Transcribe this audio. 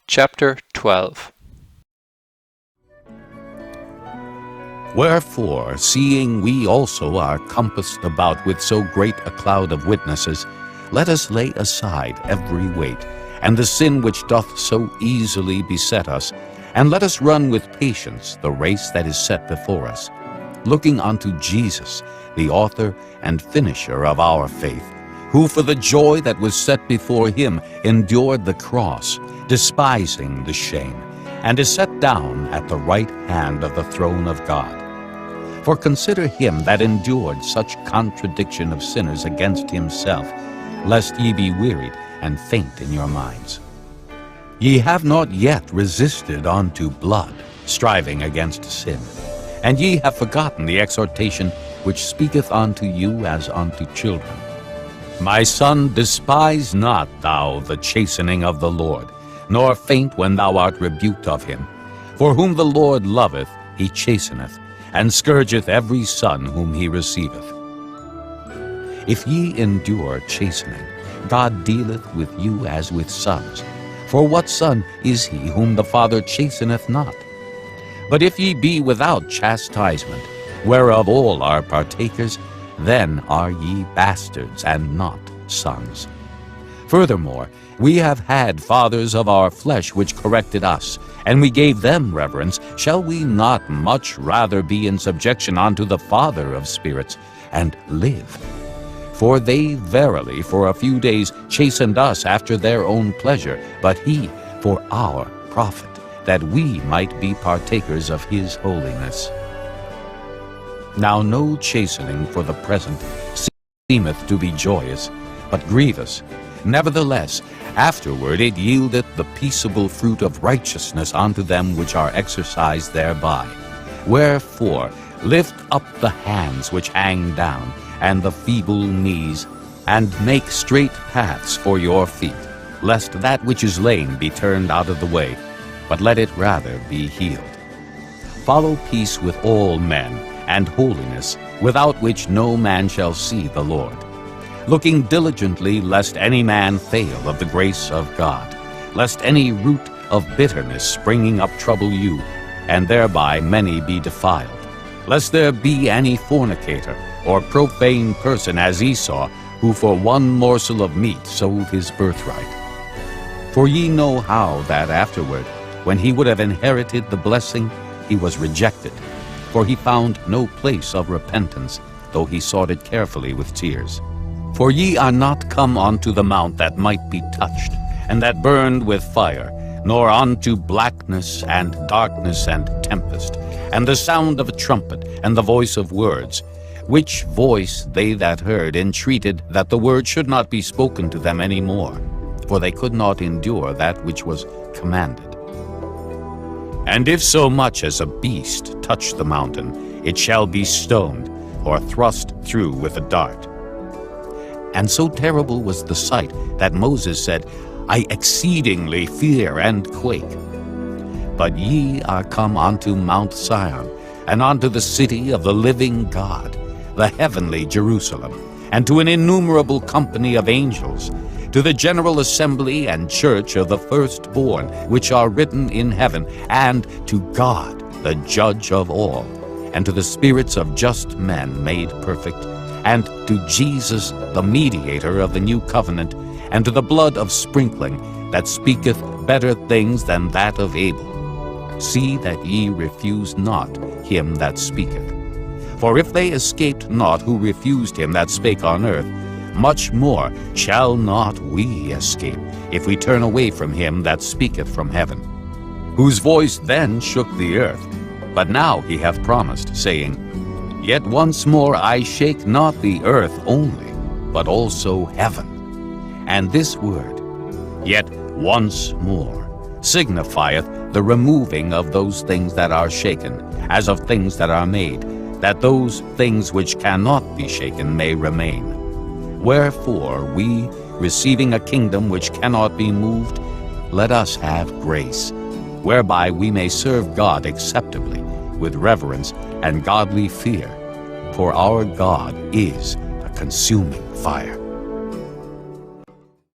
Chapter 12. Wherefore, seeing we also are compassed about with so great a cloud of witnesses, let us lay aside every weight, and the sin which doth so easily beset us, and let us run with patience the race that is set before us, looking unto Jesus, the author and finisher of our faith, who for the joy that was set before him endured the cross, despising the shame, and is set down at the right hand of the throne of God. For consider him that endured such contradiction of sinners against himself, lest ye be wearied and faint in your minds. Ye have not yet resisted unto blood, striving against sin, and ye have forgotten the exhortation which speaketh unto you as unto children. My son, despise not thou the chastening of the Lord, nor faint when thou art rebuked of him. For whom the Lord loveth, he chasteneth, and scourgeth every son whom he receiveth. If ye endure chastening, God dealeth with you as with sons. For what son is he whom the Father chasteneth not? But if ye be without chastisement, whereof all are partakers, then are ye bastards and not sons. Furthermore, we have had fathers of our flesh which corrected us, and we gave them reverence. Shall we not much rather be in subjection unto the Father of spirits, and live? For they verily for a few days chastened us after their own pleasure, but he for our profit, that we might be partakers of his holiness. Now no chastening for the present seemeth to be joyous, but grievous. Nevertheless, afterward it yieldeth the peaceable fruit of righteousness unto them which are exercised thereby. Wherefore lift up the hands which hang down, and the feeble knees, and make straight paths for your feet, lest that which is lame be turned out of the way, but let it rather be healed. Follow peace with all men, and holiness, without which no man shall see the Lord. Looking diligently lest any man fail of the grace of God, lest any root of bitterness springing up trouble you, and thereby many be defiled, lest there be any fornicator or profane person as Esau, who for one morsel of meat sold his birthright. For ye know how that afterward, when he would have inherited the blessing, he was rejected, for he found no place of repentance, though he sought it carefully with tears. For ye are not come unto the mount that might be touched, and that burned with fire, nor unto blackness and darkness and tempest, and the sound of a trumpet, and the voice of words, which voice they that heard entreated that the word should not be spoken to them any more, for they could not endure that which was commanded. And if so much as a beast touch the mountain, it shall be stoned, or thrust through with a dart. And so terrible was the sight that Moses said, I exceedingly fear and quake. But ye are come unto Mount Sion, and unto the city of the living God, the heavenly Jerusalem, and to an innumerable company of angels, to the general assembly and church of the firstborn, which are written in heaven, and to God, the judge of all, and to the spirits of just men made perfect, and to Jesus, the mediator of the new covenant, and to the blood of sprinkling, that speaketh better things than that of Abel. See that ye refuse not him that speaketh. For if they escaped not who refused him that spake on earth, much more shall not we escape, if we turn away from him that speaketh from heaven, whose voice then shook the earth. But now he hath promised, saying, Yet once more I shake not the earth only, but also heaven. And this word, yet once more, signifieth the removing of those things that are shaken, as of things that are made, that those things which cannot be shaken may remain. Wherefore we, receiving a kingdom which cannot be moved, let us have grace, whereby we may serve God acceptably, with reverence and godly fear, for our God is a consuming fire.